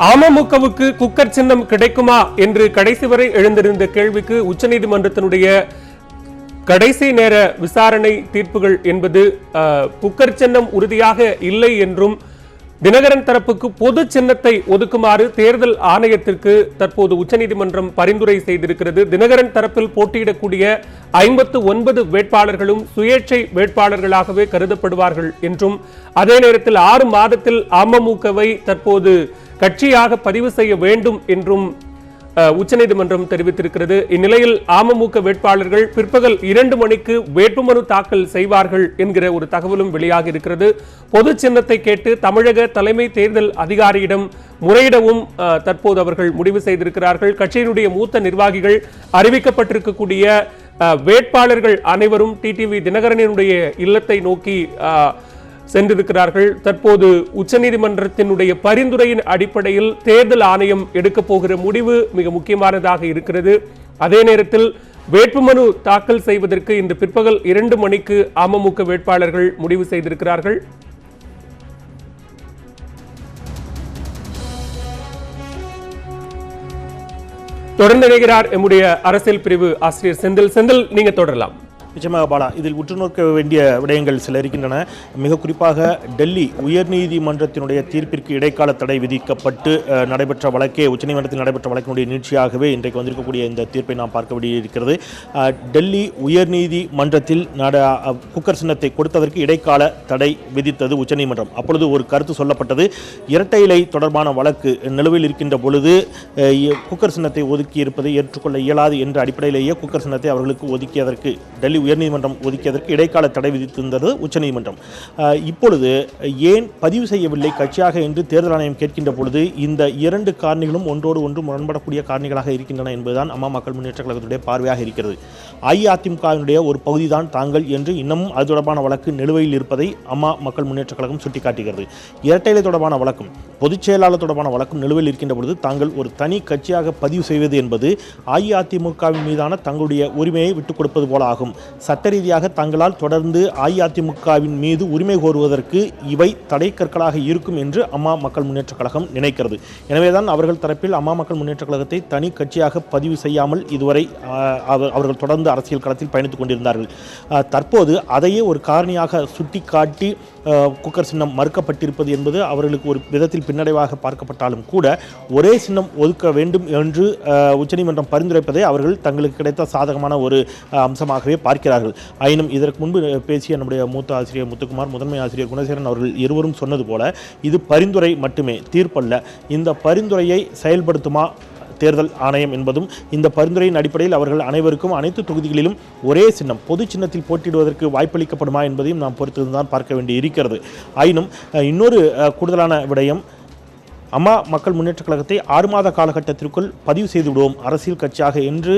அமமுகவுக்கு cooker சின்னம் கிடைக்குமா என்று கடைசி வரை எழுந்திருந்த கேள்விக்கு உச்சநீதிமன்றத்தினுடைய கடைசி நேர விசாரணை தீர்ப்புகள் என்பது குக்கர் சின்னம் உறுதியாக இல்லை என்றும் தினகரன் தரப்புக்கு பொது சின்னத்தை ஒதுக்குமாறு தேர்தல் ஆணையத்திற்கு தற்போது உச்சநீதிமன்றம் பரிந்துரை செய்திருக்கிறது. தினகரன் தரப்பில் போட்டியிடக்கூடிய 59 வேட்பாளர்களும் சுயேட்சை வேட்பாளர்களாகவே கருதப்படுவார்கள் என்றும் அதே நேரத்தில் 6 மாதத்தில் அமமுகவை தற்போது கட்சியாக பதிவு செய்ய வேண்டும் என்றும் உச்சநீதிமன்றம் தெரிவித்திருக்கிறது. இந்நிலையில் அமமுக வேட்பாளர்கள் பிற்பகல் 2 மணிக்கு வேட்புமனு தாக்கல் செய்வார்கள் என்கிற ஒரு தகவலும் வெளியாகி இருக்கிறது. பொது சின்னத்தை கேட்டு தமிழக தலைமை தேர்தல் அதிகாரியிடம் முறையிடவும் தற்போது அவர்கள் முடிவு செய்திருக்கிறார்கள். கட்சியினுடைய மூத்த நிர்வாகிகள் அறிவிக்கப்பட்டிருக்கக்கூடிய வேட்பாளர்கள் அனைவரும் டிடிவி தினகரனுடைய இல்லத்தை நோக்கி சென்றிருக்கிறார்கள். தற்போது உச்சநீதிமன்றத்தினுடைய பரிந்துரையின் அடிப்படையில் தேர்தல் ஆணையம் எடுக்க போகிற முடிவு மிக முக்கியமானதாக இருக்கிறது. அதே நேரத்தில் வேட்புமனு தாக்கல் செய்வதற்கு இன்று பிற்பகல் 2 மணிக்கு அமமுக வேட்பாளர்கள் முடிவு செய்திருக்கிறார்கள். தொடர்ந்து இணைகிறார் எம்முடைய அரசியல் பிரிவு ஆசிரியர் செந்தில். நீங்க தொடரலாம். நிச்சயமாக பாலா, இதில் உற்றுநோக்க வேண்டிய விடயங்கள் சில இருக்கின்றன. மிக குறிப்பாக டெல்லி உயர்நீதிமன்றத்தினுடைய தீர்ப்பிற்கு இடைக்கால தடை விதிக்கப்பட்டு நடைபெற்ற வழக்கே உச்சநீதிமன்றத்தில் நடைபெற்ற வழக்கினுடைய நீட்சியாகவே இன்றைக்கு வந்திருக்கக்கூடிய இந்த தீர்ப்பை நாம் பார்க்க வேண்டியிருக்கிறது. டெல்லி உயர்நீதிமன்றத்தில் குக்கர் சின்னத்தை கொடுத்ததற்கு இடைக்கால தடை விதித்தது உச்சநீதிமன்றம். அப்பொழுது ஒரு கருத்து சொல்லப்பட்டது. இரட்டை இலை தொடர்பான வழக்கு நிலுவையில் இருக்கின்ற பொழுது குக்கர் சின்னத்தை ஒதுக்கி இருப்பதை ஏற்றுக்கொள்ள இயலாது என்ற அடிப்படையிலேயே குக்கர் சின்னத்தை அவர்களுக்கு ஒதுக்கியதற்கு டெல்லி உயர்நீதிமன்றம் ஒதுக்கியதற்கு இடைக்கால தடை விதித்திருந்தது உச்சநீதிமன்றம். இப்பொழுது ஏன் பதிவு செய்யவில்லை கட்சியாக என்று தேர்தல் ஆணையம் கேட்கின்ற பொழுது இந்த 2 காரணிகளும் ஒன்றோடு ஒன்று முரண்படக்கூடிய காரணிகளாக இருக்கின்றன என்பதுதான் அம்மா மக்கள் முன்னேற்ற கழகத்துடைய பார்வையாக இருக்கிறது. அஇஅதிமுகவினுடைய ஒரு பகுதிதான் தாங்கள் என்று இன்னமும் அது தொடர்பான வழக்கு நிலுவையில் இருப்பதை அம்மா மக்கள் முன்னேற்ற கழகம் சுட்டிக்காட்டுகிறது. இரட்டை இலை தொடர்பான வழக்கும் பொதுச் செயலாளர் தொடர்பான வழக்கும் நிலுவையில் இருக்கின்ற பொழுது தாங்கள் ஒரு தனி கட்சியாக பதிவு செய்வது என்பது அஇஅதிமுகவின் மீதான தங்களுடைய உரிமையை விட்டுக் கொடுப்பது போல ஆகும். சட்ட ரீதியாக தங்களால் தொடர்ந்து அஇஅதிமுகவின் மீது உரிமை கோருவதற்கு இவை தடை கற்களாக இருக்கும் என்று அம்மா மக்கள் முன்னேற்ற கழகம் நினைக்கிறது. எனவேதான் அவர்கள் தரப்பில் அம்மா மக்கள் முன்னேற்ற கழகத்தை தனி கட்சியாக பதிவு செய்யாமல் இதுவரை அவர்கள் தொடர்ந்து அரசியல் களத்தில் பயணித்துக் கொண்டிருந்தார்கள். தற்போது அதையே ஒரு காரணியாக சுட்டிக்காட்டி குக்கர் சின்னம் மறுக்கப்பட்டிருப்பது என்பது அவர்களுக்கு ஒரு விதத்தில் பின்னடைவாக பார்க்கப்பட்டாலும் கூட ஒரே சின்னம் ஒதுக்க வேண்டும் என்று உச்சநீதிமன்றம் பரிந்துரைப்பதை அவர்கள் தங்களுக்கு கிடைத்த சாதகமான ஒரு அம்சமாகவே பார்க்கிறார்கள். ஆயினும் இதற்கு முன்பு பேசிய நம்முடைய மூத்த ஆசிரியர் முத்துக்குமார், முதன்மை ஆசிரியர் குணசேகரன் அவர்கள் இருவரும் சொன்னது போல இது பரிந்துரை மட்டுமே, தீர்ப்பல்ல. இந்த பரிந்துரையை செயல்படுத்துமா தேர்தல் ஆணையம் என்பதும் இந்த பரிந்துரையின் அடிப்படையில் அவர்கள் அனைவருக்கும் அனைத்து தொகுதிகளிலும் ஒரே சின்னம் பொது சின்னத்தில் போட்டியிடுவதற்கு வாய்ப்பளிக்கப்படுமா என்பதையும் நாம் பொறுத்திருந்துதான் பார்க்க வேண்டி இருக்கிறது. ஆயினும் இன்னொரு கூடுதலான விடயம், அம்மா மக்கள் முன்னேற்ற கழகத்தை 6 மாத காலகட்டத்திற்குள் பதிவு செய்து விடுவோம் அரசியல் கட்சியாக என்று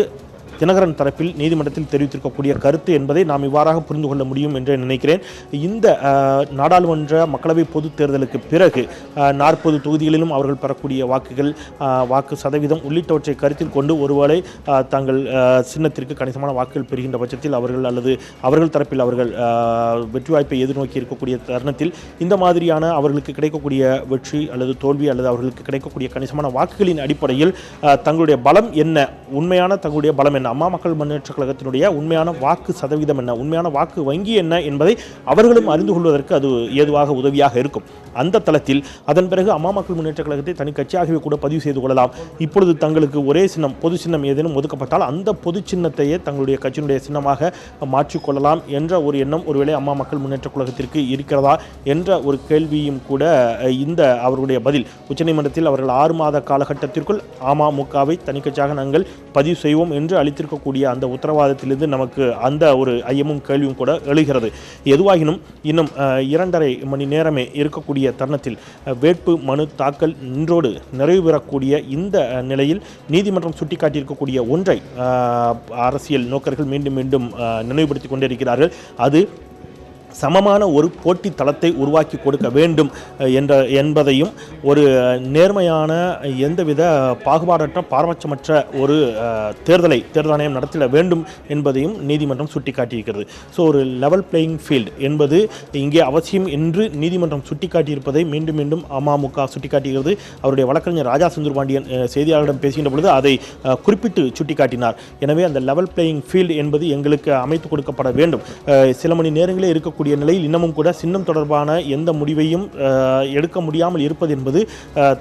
தினகரன் தரப்பில் நீதிமன்றத்தில் தெரிவித்திருக்கக்கூடிய கருத்து என்பதை நாம் இவ்வாறாக புரிந்து கொள்ள முடியும் என்று நினைக்கிறேன். இந்த நாடாளுமன்ற மக்களவை பொதுத் தேர்தலுக்கு பிறகு 40 தொகுதிகளிலும் அவர்கள் பெறக்கூடிய வாக்குகள், வாக்கு சதவீதம் உள்ளிட்டவற்றை கருத்தில் கொண்டு ஒருவேளை தங்கள் சின்னத்திற்கு கணிசமான வாக்குகள் பெறுகின்ற பட்சத்தில் அவர்கள் தரப்பில் அவர்கள் வெற்றி வாய்ப்பை எதிர்நோக்கி இருக்கக்கூடிய தருணத்தில் இந்த மாதிரியான அவர்களுக்கு கிடைக்கக்கூடிய வெற்றி அல்லது தோல்வி அல்லது அவர்களுக்கு கிடைக்கக்கூடிய கணிசமான வாக்குகளின் அடிப்படையில் தங்களுடைய பலம் என்ன, உண்மையான தங்களுடைய பலம் என்ன, அம்மா மக்கள் முன்னேற்ற கழகத்தினுடைய உண்மையான வாக்கு சதவீதம் என்ன, உண்மையான வாக்கு வங்கி என்ன என்பதை அவர்களும் அறிந்து கொள்வதற்கு அது ஏதுவாக உதவியாக இருக்கும். அந்த தளத்தில் அதன் பிறகு அம்மா மக்கள் முன்னேற்ற கழகத்தை தனி கட்சியாகவே கூட பதிவு செய்து கொள்ளலாம். இப்பொழுது தங்களுக்கு ஒரே சின்னம், பொது சின்னம் ஏதேனும் ஒதுக்கப்பட்டால் அந்த பொது சின்னத்தையே தங்களுடைய கட்சியினுடைய சின்னமாக மாற்றிக்கொள்ளலாம் என்ற ஒரு எண்ணம் ஒருவேளை அம்மா மக்கள் முன்னேற்ற கழகத்திற்கு இருக்கிறதா என்ற ஒரு கேள்வியும் கூட இந்த அவர்களுடைய பதில். உச்சநீதிமன்றத்தில் அவர்கள் 6 மாத காலகட்டத்திற்குள் அமமுகவை தனி கட்சியாக நாங்கள் பதிவு செய்வோம் என்று அளித்திருக்கக்கூடிய அந்த உத்தரவாதத்திலிருந்து நமக்கு அந்த ஒரு ஐயமும் கேள்வியும் கூட எழுகிறது. எதுவாகினும் இன்னும் 2.5 மணி நேரமே இருக்கக்கூடிய தருணத்தில் வேட்பு மனு தாக்கல் இன்றோடு நிறைவு பெறக்கூடிய இந்த நிலையில் நீதிமன்றம் சுட்டிக்காட்டியிருக்கக்கூடிய ஒன்றை அரசியல் நோக்கர்கள் மீண்டும் மீண்டும் நினைவுபடுத்திக் கொண்டிருக்கிறார்கள். அது சமமான ஒரு போட்டி தளத்தை உருவாக்கி கொடுக்க வேண்டும் என்பதையும் ஒரு நேர்மையான எந்தவித பாகுபாடற்ற பாரபட்சமற்ற ஒரு தேர்தல் ஆணையம் நடத்திட வேண்டும் என்பதையும் நீதிமன்றம் சுட்டிக்காட்டியிருக்கிறது. ஸோ ஒரு லெவல் பிளேயிங் ஃபீல்டு என்பது இங்கே அவசியம் என்று நீதிமன்றம் சுட்டிக்காட்டியிருப்பதை மீண்டும் மீண்டும் அமமுக சுட்டிக்காட்டுகிறது. அவருடைய வழக்கறிஞர் ராஜா செந்தூர்பாண்டியன் செய்தியாளர்களிடம் பேசுகின்ற பொழுது அதை குறிப்பிட்டு சுட்டிக்காட்டினார். எனவே அந்த லெவல் பிளேயிங் ஃபீல்டு என்பது எங்களுக்கு அமைத்து கொடுக்கப்பட வேண்டும். சில மணி நேரங்களே இருக்கக்கூடிய நிலையில் இன்னமும் கூட சின்னம் தொடர்பான எந்த முடிவையும் எடுக்க முடியாமல் இருப்பது என்பது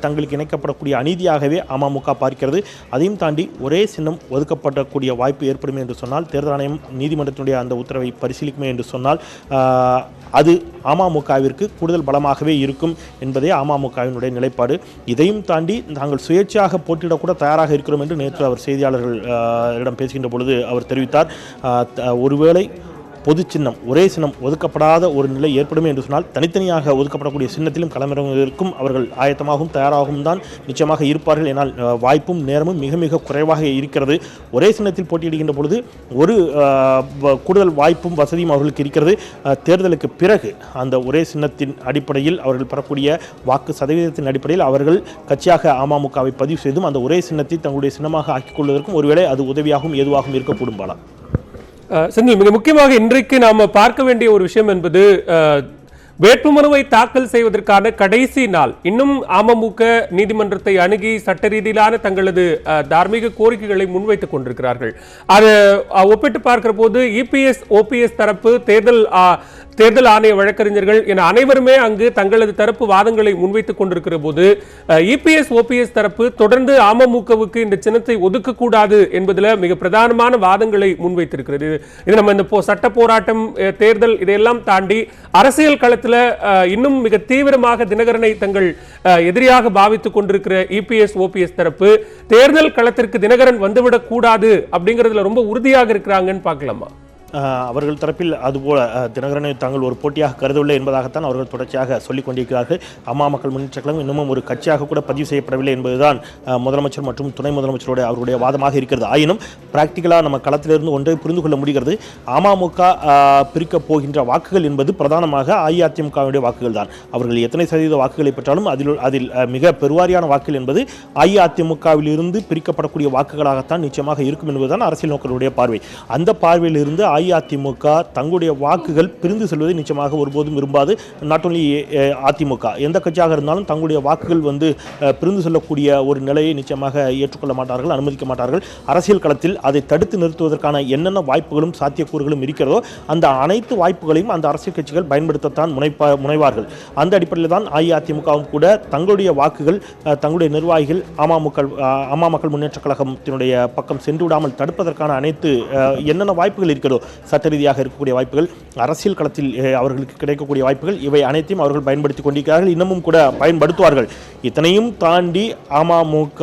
தங்களுக்கு இணைக்கப்படக்கூடிய அநீதியாகவே அமமுக பார்க்கிறது. அதையும் தாண்டி ஒரே சின்னம் ஒதுக்கப்படக்கூடிய வாய்ப்பு ஏற்படுமே என்று சொன்னால், தேர்தல் ஆணையம் நீதிமன்றத்தினுடைய அந்த உத்தரவை பரிசீலிக்குமே என்று சொன்னால் அது அமமுகவிற்கு கூடுதல் பலமாகவே இருக்கும் என்பதே அமமுகவினுடைய நிலைப்பாடு. இதையும் தாண்டி நாங்கள் சுயேட்சையாக போட்டியிடக்கூட தயாராக இருக்கிறோம் என்று நேற்று அவர் செய்தியாளர்களிடம் பேசுகின்ற பொழுது அவர் தெரிவித்தார். ஒருவேளை பொது சின்னம் ஒரே சின்னம் ஒதுக்கப்படாத ஒரு நிலை ஏற்படும் என்று சொன்னால் தனித்தனியாக ஒதுக்கப்படக்கூடிய சின்னத்திலும் களமிறங்குவதற்கும் அவர்கள் ஆயத்தமாகவும் தயாராகவும் தான் நிச்சயமாக இருப்பார்கள். ஏனால் வாய்ப்பும் நேரமும் மிக மிக குறைவாக இருக்கிறது. ஒரே சின்னத்தில் போட்டியிடுகின்ற பொழுது ஒரு கூடுதல் வாய்ப்பும் வசதியும் அவர்களுக்கு இருக்கிறது. தேர்தலுக்கு பிறகு அந்த ஒரே சின்னத்தின் அடிப்படையில் அவர்கள் பெறக்கூடிய வாக்கு சதவீதத்தின் அடிப்படையில் அவர்கள் கட்சியாக அமமுகவை பதிவு செய்தும் அந்த ஒரே சின்னத்தை தங்களுடைய சின்னமாக ஆக்கிக் கொள்வதற்கும் ஒருவேளை அது உதவியாகவும் ஏதுவாகவும் இருக்கக்கூடும். பாலா, செந்தில், மிக முக்கியமாக இன்றைக்கு நாம் பார்க்க வேண்டிய ஒரு விஷயம் என்பது வேட்புமனுவை தாக்கல் செய்வதற்கான கடைசி நாள். இன்னும் அமமுக நீதிமன்றத்தை அணுகி சட்ட ரீதியிலான தங்களது தார்மீக கோரிக்கைகளை முன்வைத்துக் கொண்டிருக்கிறார்கள். அதை ஒப்பிட்டு பார்க்கிற போது இபிஎஸ் ஓபிஎஸ் தரப்பு தேர்தல் ஆணைய வழக்கறிஞர்கள் என அனைவருமே அங்கு தங்களது தரப்பு வாதங்களை முன்வைத்துக் கொண்டிருக்கிற போது இபிஎஸ் ஓபிஎஸ் தரப்பு தொடர்ந்து அமமுகவுக்கு இந்த சின்னத்தை ஒதுக்கக்கூடாது என்பதில் மிக பிரதானமான வாதங்களை முன்வைத்திருக்கிறது. இது நம்ம இந்த சட்ட போராட்டம், தேர்தல் இதையெல்லாம் தாண்டி அரசியல் களத்தில் இன்னும் மிக தீவிரமாக தினகரனை தங்கள் எதிரியாக பாவித்துக் கொண்டிருக்கிற இபிஎஸ் ஓபிஎஸ் தரப்பு தேர்தல் களத்திற்கு தினகரன் வந்துவிடக் கூடாது அப்படிங்கிறதுல ரொம்ப உறுதியாக இருக்கிறாங்கன்னு பார்க்கலாமா? அவர்கள் தரப்பில் அதுபோல தினகரனை தாங்கள் ஒரு போட்டியாக கருதவில்லை என்பதாகத்தான் அவர்கள் தொடர்ச்சியாக சொல்லிக் கொண்டிருக்கிறார்கள். அம்மா மக்கள் முன்னேற்ற கழகம் இன்னமும் ஒரு கட்சியாக கூட பதிவு செய்யப்படவில்லை என்பதுதான் முதலமைச்சர் மற்றும் துணை முதலமைச்சருடைய அவருடைய வாதமாக இருக்கிறது. ஆயினும் பிராக்டிக்கலாக நம்ம களத்திலிருந்து ஒன்றை புரிந்து கொள்ள முடிகிறது. அமமுக பிரிக்கப் போகின்ற வாக்குகள் என்பது பிரதானமாக அஇஅதிமுகவுடைய வாக்குகள் தான். அவர்கள் எத்தனை சதவீத வாக்குகளை பெற்றாலும் அதில் மிக பெருவாரியான வாக்குகள் என்பது அஇஅதிமுகவிலிருந்து பிரிக்கப்படக்கூடிய வாக்குகளாகத்தான் நிச்சயமாக இருக்கும் என்பதுதான் அரசியல் நோக்கர்களுடைய பார்வை. அந்த பார்வையிலிருந்து அஇஅதிமுக தங்களுடைய வாக்குகள் பிரிந்து செல்வதை நிச்சயமாக ஒருபோதும் விரும்பாது. நாட் ஓன்லி அதிமுக, எந்த கட்சியாக இருந்தாலும் தங்களுடைய வாக்குகள் பிரிந்து செல்லக்கூடிய ஒரு நிலையை நிச்சயமாக ஏற்றுக்கொள்ள மாட்டார்கள், அனுமதிக்க மாட்டார்கள். அரசியல் களத்தில் அதை தடுத்து நிறுத்துவதற்கான என்னென்ன வாய்ப்புகளும் சாத்தியக்கூறுகளும் இருக்கிறதோ அந்த அனைத்து வாய்ப்புகளையும் அந்த அரசியல் கட்சிகள் பயன்படுத்தத்தான் முனைவார்கள். அந்த அடிப்படையில் தான் அஇஅதிமுகவும் கூட தங்களுடைய வாக்குகள் தங்களுடைய நிர்வாகிகள் அம்மா மக்கள் முன்னேற்ற கழகத்தினுடைய பக்கம் சென்று விடாமல் தடுப்பதற்கான அனைத்து என்னென்ன வாய்ப்புகள் இருக்கிறதோ, சட்ட ரீதியாக இருக்கக்கூடிய வாய்ப்புகள், அரசியல் களத்தில் அவர்களுக்கு கிடைக்கக்கூடிய வாய்ப்புகள், இவை அனைத்தையும் அவர்கள் பயன்படுத்திக் கொண்டிருக்கிறார்கள். இன்னமும் கூட பயன்படுத்துவார்கள். இத்தனையும் தாண்டி அமமுக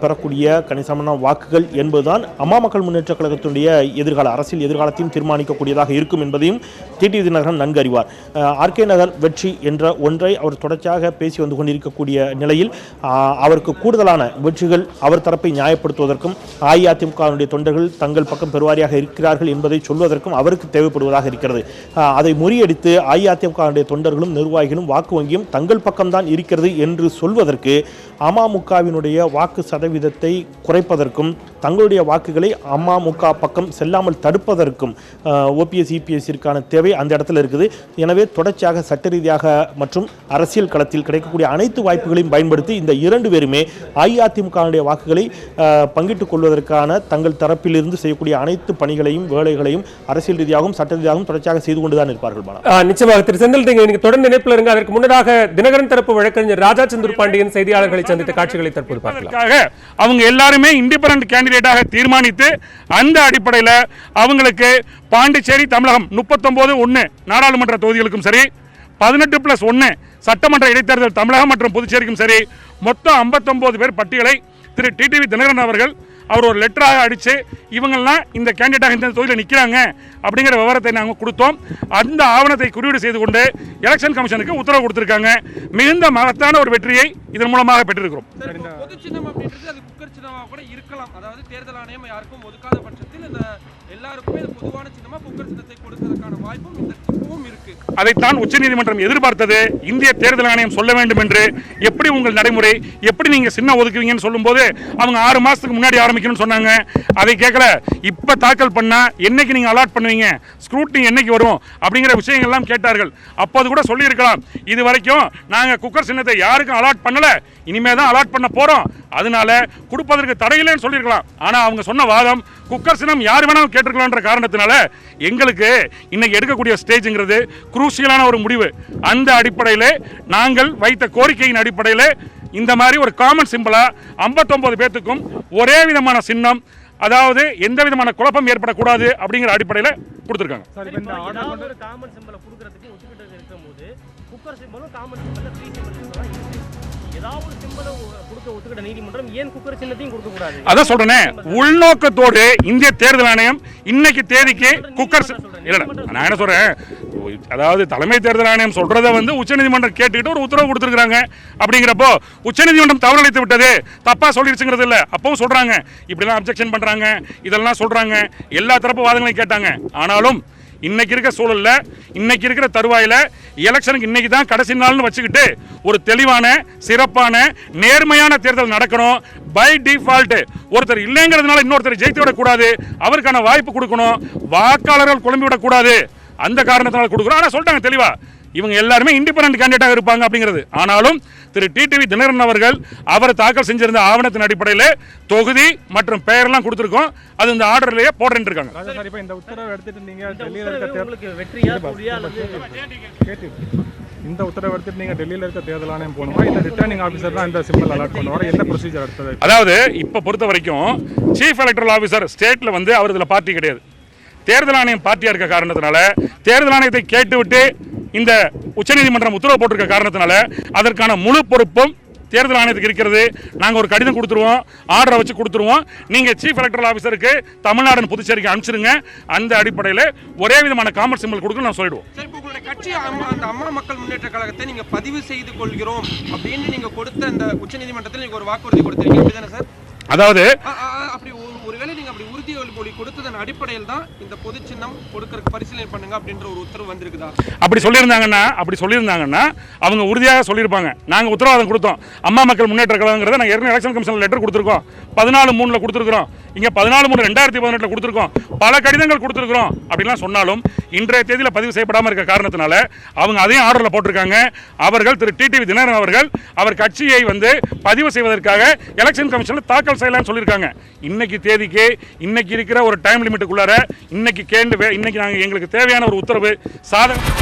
பெறக்கூடிய கணிசமான வாக்குகள் என்பதுதான் அம்மா மக்கள் முன்னேற்ற கழகத்தினுடைய அரசியல் எதிர்காலத்தையும் தீர்மானிக்கக்கூடியதாக இருக்கும் என்பதையும் டிடிவி தினகரன் நன்கு அறிவார். ஆர்கே நகர் வெற்றி என்ற ஒன்றை அவர் தொடர்ச்சியாக பேசி வந்து கொண்டிருக்கக்கூடிய நிலையில் அவருக்கு கூடுதலான வெற்றிகள் அவர் தரப்பை நியாயப்படுத்துவதற்கும் அஇஅதிமுகவுடைய தொண்டர்கள் தங்கள் பக்கம் பெருவாரியாக இருக்கிறார்கள் என்பதை சொல்வதற்கும் அவருக்கு தேவைப்படுவதாக இருக்கிறது. அதை முறியடித்து அஇஅதிமுக தொண்டர்களும் நிர்வாகிகளும் வாக்கு வங்கியும் தங்கள் பக்கம்தான் இருக்கிறது என்று சொல்வதற்கு அமமுகவினுடைய வாக்கு சதவீதத்தை குறைப்பதற்கும் தங்களுடைய வாக்குகளை அமமுக பக்கம் செல்லாமல் தடுப்பதற்கும் ஓபிஎஸ் இபிஎஸ்ஸிற்கான தேவை அந்த இடத்துல இருக்குது. எனவே தொடர்ச்சியாக சட்ட ரீதியாக மற்றும் அரசியல் களத்தில் கிடைக்கக்கூடிய அனைத்து வாய்ப்புகளையும் பயன்படுத்தி இந்த இரண்டு பேருமே அஇஅதிமுகவுடைய வாக்குகளை பங்கிட்டுக் கொள்வதற்கான தங்கள் தரப்பிலிருந்து செய்யக்கூடிய அனைத்து பணிகளையும் வேலைகளையும் அரசியல் ரீதியாகவும் சட்ட ரீதியாகவும் தொடர்ச்சியாக செய்து கொண்டுதான் இருப்பார்கள். நிச்சயமாக திரு செந்தில், நீங்க தொடர்ந்து நினைப்பில் இருங்க. அதற்கு முன்னதாக தினகரன் தரப்பு வழக்கறிஞர் ராஜா செந்தூர்பாண்டியன் செய்தியாளர்களை சந்தித்த காட்சிகளை தற்போது பார்க்கலாம். அவங்க எல்லாருமே இண்டிபெண்டன்ட் கேண்டிடேட்டாக தீர்மானித்து அந்த அடிப்படையில் அவங்களுக்கு பாண்டிச்சேரி, தமிழகம் 39(1) நாடாளுமன்ற தொகுதிகளுக்கும் சரி, 18+1 சட்டமன்ற இடைத்தேர்தல் தமிழகம் மற்றும் புதுச்சேரிக்கும் சரி, மொத்தம் 59 பேர் பட்டியலை திரு டிடிவி தினகரன் அவர்கள் அவர் ஒரு லெட்டராக அடித்து இவங்கெல்லாம் இந்த கேண்டிடேட்டாக இந்த தொகுதியில் நிற்கிறாங்க அப்படிங்கிற விவரத்தை நாங்கள் கொடுத்தோம். அந்த ஆவணத்தை குறியீடு செய்து கொண்டு எலெக்ஷன் கமிஷனுக்கு உத்தரவு கொடுத்திருக்காங்க. மிகுந்த மகத்தான ஒரு வெற்றியை இதன் மூலமாக பெற்றிருக்கிறோம். பொது சின்னம் அப்படின்றது அது குக்கர் சின்னமாக கூட இருக்கலாம். அதாவது தேர்தல் ஆணையம் யாருக்கும் ஒதுக்காத பட்சத்தில் இந்த எல்லாருக்குமே இது பொதுவான சின்னமா குக்கர் சின்னத்தை கொடுக்கிறதுக்கான வாய்ப்பும் இந்த இப்பவும் இருக்கு. அதைத்தான் உச்சநீதிமன்றம் எதிர்பார்த்தது. இந்திய தேர்தல் ஆணையம் சொல்ல வேண்டும் என்று. எப்படி உங்கள் நடைமுறை, எப்படி நீங்க சின்ன ஒதுக்குவீங்கன்னு சொல்லும்போது அவங்க 6 மாசத்துக்கு முன்னாடி ஆரம்பிக்கணும்னு சொன்னாங்க. அதை கேட்கல. இப்ப தாக்கல் பண்ணா என்னைக்கு நீங்க அலாட் பண்ணுவீங்க, ஸ்க்ரூட்டினி என்னைக்கு வரும் அப்படிங்கிற விஷயங்கள் எல்லாம் கேட்டார்கள். அப்போது கூட சொல்லி இருக்கலாம், இது வரைக்கும் நாங்க குக்கர் சின்னத்தை யாருக்கும் அலாட் பண்ணல, இனிமே தான் அலாட் பண்ண போறோம், அதனால கொடுப்பதற்கு தடையில்லைன்னு சொல்லியிருக்கலாம். ஆனா அவங்க சொன்ன வாதம் குக்கர் சின்னம் யார் வேணாலும் கேட்டிருக்கலாம்ன்ற காரணத்தினால எங்களுக்கு இன்னைக்கு எடுக்கக்கூடிய ஸ்டேஜ்ங்கிறது குரூசியலான ஒரு முடிவு. அந்த அடிப்படையில் நாங்கள் வைத்த கோரிக்கையின் அடிப்படையில் இந்த மாதிரி ஒரு காமன் சிம்பிளா 59 பேத்துக்கும் ஒரே விதமான சின்னம், அதாவது எந்த விதமான குழப்பம் ஏற்படக்கூடாது அப்படிங்கிற அடிப்படையில் கொடுத்துருக்காங்க. அதான் சொல்றேனே, உள்நோக்கத்தோடு இந்திய தேர்தல் ஆணையம் இன்னைக்கு தேதிக்கு குக்கர் நான் என்ன சொல்றேன், அதாவது தலைமை தேர்தல் ஆணையம் சொல்றதை உச்சநீதிமன்றம் கேட்டுக்கிட்டு ஒரு உத்தரவு கொடுத்துருக்காங்க. அப்படிங்கிறப்போ உச்சநீதிமன்றம் தவறளித்து விட்டது, தப்பா சொல்லிருச்சுங்கிறது இல்ல. அப்பவும் சொல்றாங்க, இப்படிலாம் அப்ஜெக்ஷன் பண்றாங்க, இதெல்லாம் சொல்றாங்க, எல்லா தரப்பு வாதங்களையும் கேட்டாங்க. ஆனாலும் இன்னைக்கு இருக்க சூழல்ல, இன்னைக்கு இருக்கிற தருவாயில எலெக்ஷனுக்கு இன்னைக்கு தான் கடைசி நாள்னு வச்சுக்கிட்டு ஒரு தெளிவான, சிறப்பான, நேர்மையான தேர்தல் நடக்கணும். பை டிஃபால்ட் ஒருத்தர் இல்லைங்கிறதுனால இன்னொருத்தர் ஜெயித்து விடக்கூடாது, அவருக்கான வாய்ப்பு கொடுக்கணும், வாக்காளர்கள் குழம்பி விடக்கூடாது, அந்த காரணத்தினால கொடுக்குறோம். ஆனால் சொல்லிட்டாங்க தெளிவா, இவங்க எல்லாருமே இண்டிபெண்டன்ட் கேண்டிடேட்டாக இருப்பாங்க அப்படிங்கிறது. ஆனாலும் திரு டிடிவி தினகரன் அவர்கள் அவர் தாக்கல் செஞ்சிருந்த ஆவணத்தின் அடிப்படையில் தொகுதி மற்றும் பெயரெல்லாம் கொடுத்துருக்கோம். அது இந்த ஆர்டர்லயே போடுறேன்னு இருக்காங்க. இந்த உத்தரவு எடுத்துட்டு நீங்க டெல்லியில இருக்க இந்த உத்தரவு எடுத்துட்டு நீங்க டெல்லியில இருக்க தேர்தல் ஆணையம் போகணுமா, இல்ல ரிட்டர்னிங் ஆஃபீஸர் தான் இந்த சிம்பிள் அலாட் பண்ணுவாரா, என்ன ப்ரொசீஜர் அடுத்தது? அதாவது இப்போ பொறுத்த வரைக்கும் சீஃப் எலக்டரல் ஆஃபீஸர் ஸ்டேட்ல அவர் இதில் பார்ட்டி கிடையாது. தேர்தல் ஆணையம் பார்ட்டியா இருக்க காரணத்தினால தேர்தல் ஆணையத்தை கேட்டுவிட்டு இந்த உச்சநீதிமன்றம் உத்தரவு போட்டிருக்க காரணத்தினால அதற்கான முழு பொறுப்பும் தேர்தல் ஆணையத்துக்கு இருக்கிறது. நாங்கள் ஒரு கடிதம் கொடுத்துருவோம், ஆர்டரை வச்சு கொடுத்துருவோம், நீங்கள் சீஃப் எலக்டரல் ஆஃபீஸருக்கு தமிழ்நாடு புதுச்சேரிக்கு அனுப்பிச்சிருங்க. அந்த அடிப்படையில் ஒரே விதமான காமன் சிம்பிள் கொடுக்க நான் சொல்லிடுவோம். உங்களுடைய கட்சி அந்த அம்மா மக்கள் முன்னேற்ற கழகத்தை நீங்க பதிவு செய்து கொள்கிறோம் அப்படின்னு நீங்க கொடுத்த அந்த உச்சநீதிமன்றத்தில் நீங்க ஒரு வாக்குறுதி கொடுத்திருக்கீங்க, அப்படிதானே சார்? அதாவது அப்படி ஒருவேளை நீங்க அப்படி உறுதிமொழி கொடுத்ததன் அடிப்படையில் தான் இந்த பொது சின்னம் கொடுக்கறதுக்கு பரிசீலனை பண்ணுங்க அப்படின்ற ஒரு உத்தரவு வந்திருக்குதா? அப்படி சொல்லியிருந்தாங்கன்னா அவங்க உறுதியாக சொல்லியிருப்பாங்க. நாங்கள் உத்தரவாதம் கொடுத்தோம், அம்மா மக்கள் முன்னேற்ற கழகங்கிறத நாங்கள் ஏற்கனவே எலெக்ஷன் கமிஷன் லெட்டர் கொடுத்துருக்கோம், 14/3 கொடுத்துருக்கோம், இங்கே 14/3/2018 கொடுத்துருக்கோம், பல கடிதங்கள் கொடுத்துருக்கிறோம். அப்படின்லாம் சொன்னாலும் இன்றைய தேதியில் பதிவு செய்யப்படாமல் இருக்க காரணத்தினால அவங்க அதையும் ஆர்டரில் போட்டிருக்காங்க. அவர்கள் திரு டிடிவி தினகரன் அவர்கள் அவர் கட்சியை பதிவு செய்வதற்காக எலெக்ஷன் கமிஷனில் தாக்கல் செய்யலாம்னு சொல்லியிருக்காங்க. இன்னைக்கு தேதிக்கு இன்னைக்கு இருக்கிற ஒரு டைம் லிமிட்டுக்குள்ளார இன்னைக்கு நாங்கள் எங்களுக்கு தேவையான ஒரு உத்தரவு சாதகம்